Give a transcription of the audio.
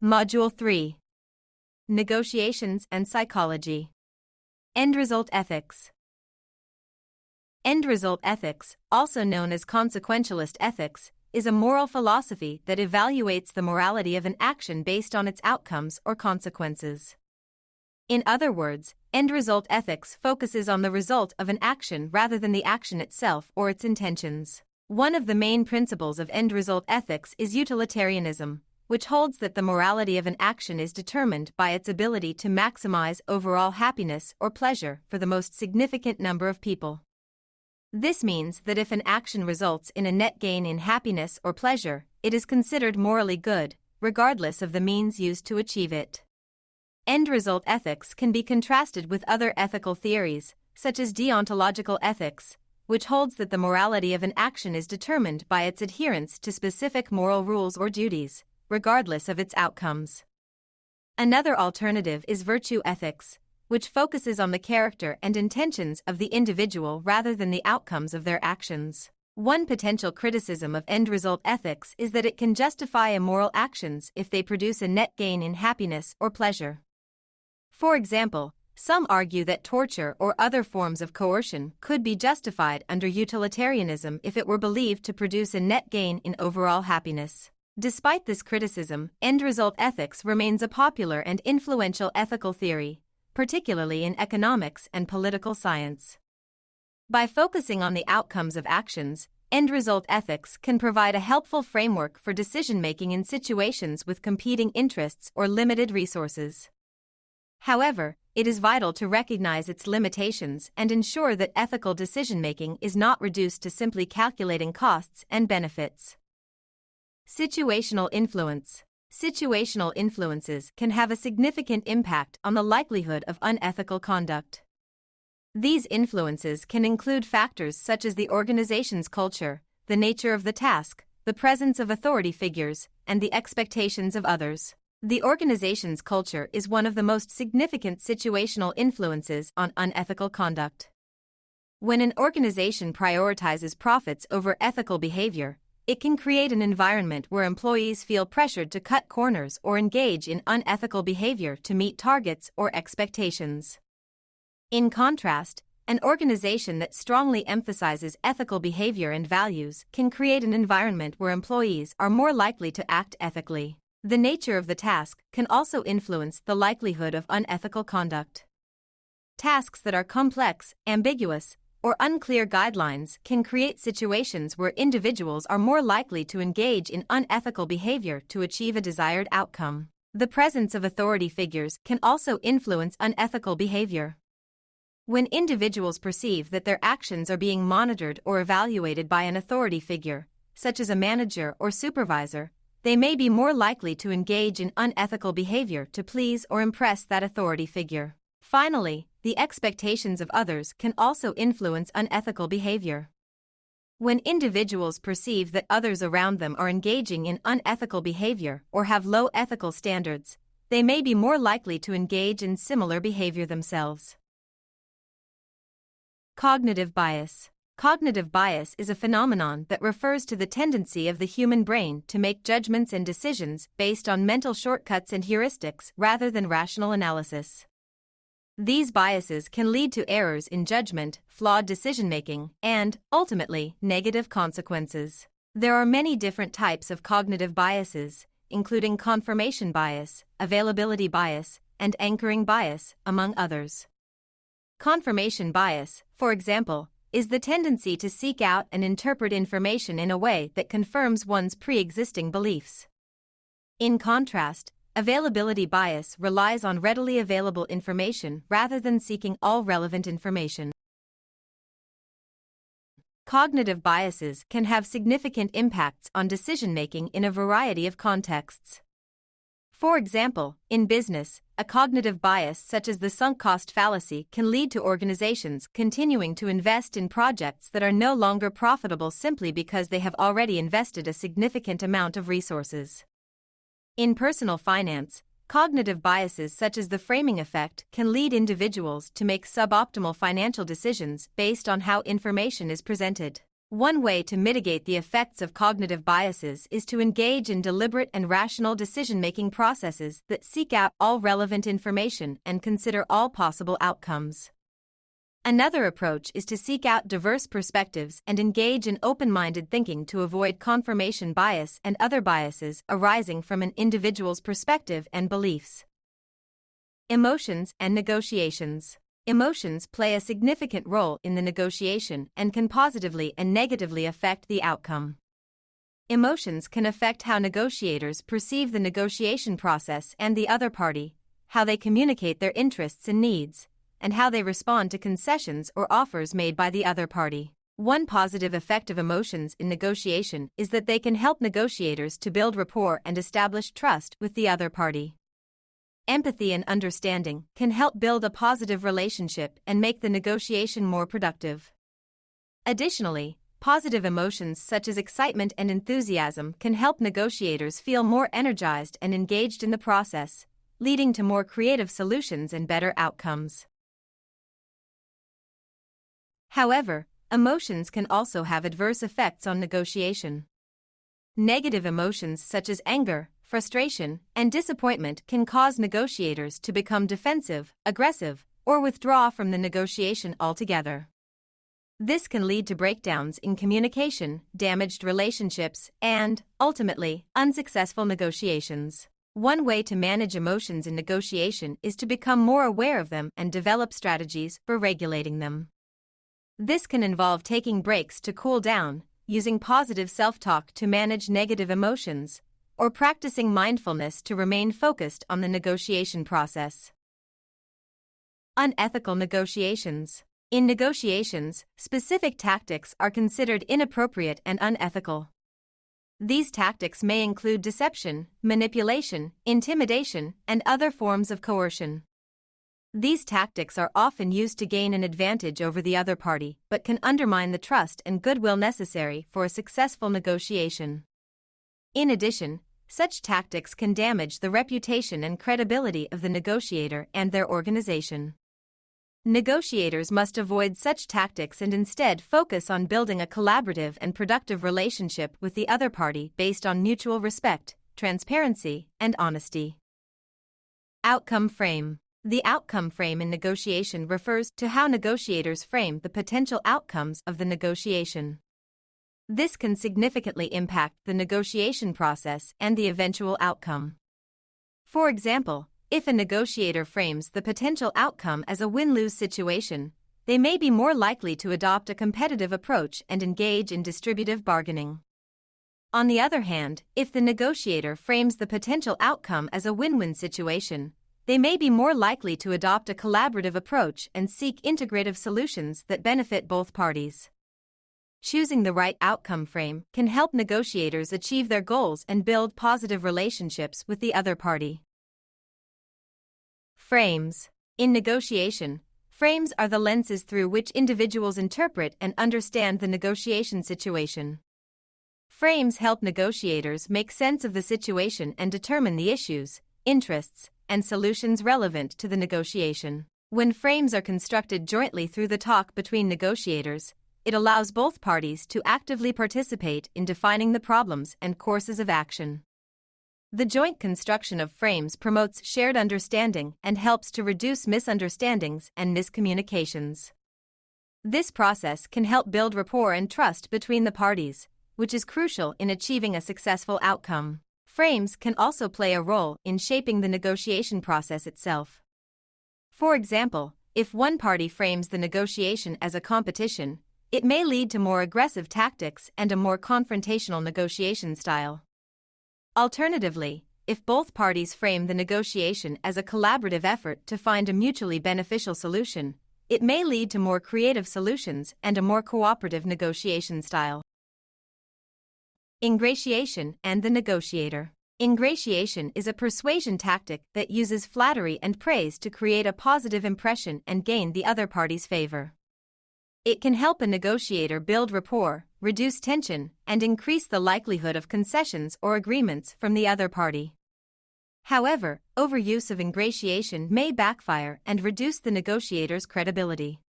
Module 3. Negotiations and Psychology. End Result Ethics. End result ethics, also known as consequentialist ethics, is a moral philosophy that evaluates the morality of an action based on its outcomes or consequences. In other words, end result ethics focuses on the result of an action rather than the action itself or its intentions. One of the main principles of end result ethics is utilitarianism, which holds that the morality of an action is determined by its ability to maximize overall happiness or pleasure for the most significant number of people. This means that if an action results in a net gain in happiness or pleasure, it is considered morally good, regardless of the means used to achieve it. End result ethics can be contrasted with other ethical theories, such as deontological ethics, which holds that the morality of an action is determined by its adherence to specific moral rules or duties, regardless of its outcomes. Another alternative is virtue ethics, which focuses on the character and intentions of the individual rather than the outcomes of their actions. One potential criticism of end result ethics is that it can justify immoral actions if they produce a net gain in happiness or pleasure. For example, some argue that torture or other forms of coercion could be justified under utilitarianism if it were believed to produce a net gain in overall happiness. Despite this criticism, end result ethics remains a popular and influential ethical theory, particularly in economics and political science. By focusing on the outcomes of actions, end result ethics can provide a helpful framework for decision-making in situations with competing interests or limited resources. However, it is vital to recognize its limitations and ensure that ethical decision-making is not reduced to simply calculating costs and benefits. Situational influence. Situational influences can have a significant impact on the likelihood of unethical conduct. These influences can include factors such as the organization's culture, the nature of the task, the presence of authority figures, and the expectations of others. The organization's culture is one of the most significant situational influences on unethical conduct. When an organization prioritizes profits over ethical behavior, it can create an environment where employees feel pressured to cut corners or engage in unethical behavior to meet targets or expectations. In contrast, an organization that strongly emphasizes ethical behavior and values can create an environment where employees are more likely to act ethically. The nature of the task can also influence the likelihood of unethical conduct. Tasks that are complex, ambiguous, or unclear guidelines can create situations where individuals are more likely to engage in unethical behavior to achieve a desired outcome. The presence of authority figures can also influence unethical behavior. When individuals perceive that their actions are being monitored or evaluated by an authority figure, such as a manager or supervisor, they may be more likely to engage in unethical behavior to please or impress that authority figure. Finally, the expectations of others can also influence unethical behavior. When individuals perceive that others around them are engaging in unethical behavior or have low ethical standards, they may be more likely to engage in similar behavior themselves. Cognitive bias. Cognitive bias is a phenomenon that refers to the tendency of the human brain to make judgments and decisions based on mental shortcuts and heuristics rather than rational analysis. These biases can lead to errors in judgment, flawed decision-making, and, ultimately, negative consequences. There are many different types of cognitive biases, including confirmation bias, availability bias, and anchoring bias, among others. Confirmation bias, for example, is the tendency to seek out and interpret information in a way that confirms one's pre-existing beliefs. In contrast, availability bias relies on readily available information rather than seeking all relevant information. Cognitive biases can have significant impacts on decision-making in a variety of contexts. For example, in business, a cognitive bias such as the sunk cost fallacy can lead to organizations continuing to invest in projects that are no longer profitable simply because they have already invested a significant amount of resources. In personal finance, cognitive biases such as the framing effect can lead individuals to make suboptimal financial decisions based on how information is presented. One way to mitigate the effects of cognitive biases is to engage in deliberate and rational decision-making processes that seek out all relevant information and consider all possible outcomes. Another approach is to seek out diverse perspectives and engage in open-minded thinking to avoid confirmation bias and other biases arising from an individual's perspective and beliefs. Emotions and negotiations. Emotions play a significant role in the negotiation and can positively and negatively affect the outcome. Emotions can affect how negotiators perceive the negotiation process and the other party, how they communicate their interests and needs, and how they respond to concessions or offers made by the other party. One positive effect of emotions in negotiation is that they can help negotiators to build rapport and establish trust with the other party. Empathy and understanding can help build a positive relationship and make the negotiation more productive. Additionally, positive emotions such as excitement and enthusiasm can help negotiators feel more energized and engaged in the process, leading to more creative solutions and better outcomes. However, emotions can also have adverse effects on negotiation. Negative emotions such as anger, frustration, and disappointment can cause negotiators to become defensive, aggressive, or withdraw from the negotiation altogether. This can lead to breakdowns in communication, damaged relationships, and, ultimately, unsuccessful negotiations. One way to manage emotions in negotiation is to become more aware of them and develop strategies for regulating them. This can involve taking breaks to cool down, using positive self-talk to manage negative emotions, or practicing mindfulness to remain focused on the negotiation process. Unethical negotiations. In negotiations, specific tactics are considered inappropriate and unethical. These tactics may include deception, manipulation, intimidation, and other forms of coercion. These tactics are often used to gain an advantage over the other party, but can undermine the trust and goodwill necessary for a successful negotiation. In addition, such tactics can damage the reputation and credibility of the negotiator and their organization. Negotiators must avoid such tactics and instead focus on building a collaborative and productive relationship with the other party based on mutual respect, transparency, and honesty. Outcome frame. The outcome frame in negotiation refers to how negotiators frame the potential outcomes of the negotiation. This can significantly impact the negotiation process and the eventual outcome. For example, if a negotiator frames the potential outcome as a win-lose situation, they may be more likely to adopt a competitive approach and engage in distributive bargaining. On the other hand, if the negotiator frames the potential outcome as a win-win situation, they may be more likely to adopt a collaborative approach and seek integrative solutions that benefit both parties. Choosing the right outcome frame can help negotiators achieve their goals and build positive relationships with the other party. Frames. In negotiation, frames are the lenses through which individuals interpret and understand the negotiation situation. Frames help negotiators make sense of the situation and determine the issues, interests, and solutions relevant to the negotiation. When frames are constructed jointly through the talk between negotiators, it allows both parties to actively participate in defining the problems and courses of action. The joint construction of frames promotes shared understanding and helps to reduce misunderstandings and miscommunications. This process can help build rapport and trust between the parties, which is crucial in achieving a successful outcome. Frames can also play a role in shaping the negotiation process itself. For example, if one party frames the negotiation as a competition, it may lead to more aggressive tactics and a more confrontational negotiation style. Alternatively, if both parties frame the negotiation as a collaborative effort to find a mutually beneficial solution, it may lead to more creative solutions and a more cooperative negotiation style. Ingratiation and the negotiator. Ingratiation is a persuasion tactic that uses flattery and praise to create a positive impression and gain the other party's favor. It can help a negotiator build rapport, reduce tension, and increase the likelihood of concessions or agreements from the other party. However, overuse of ingratiation may backfire and reduce the negotiator's credibility.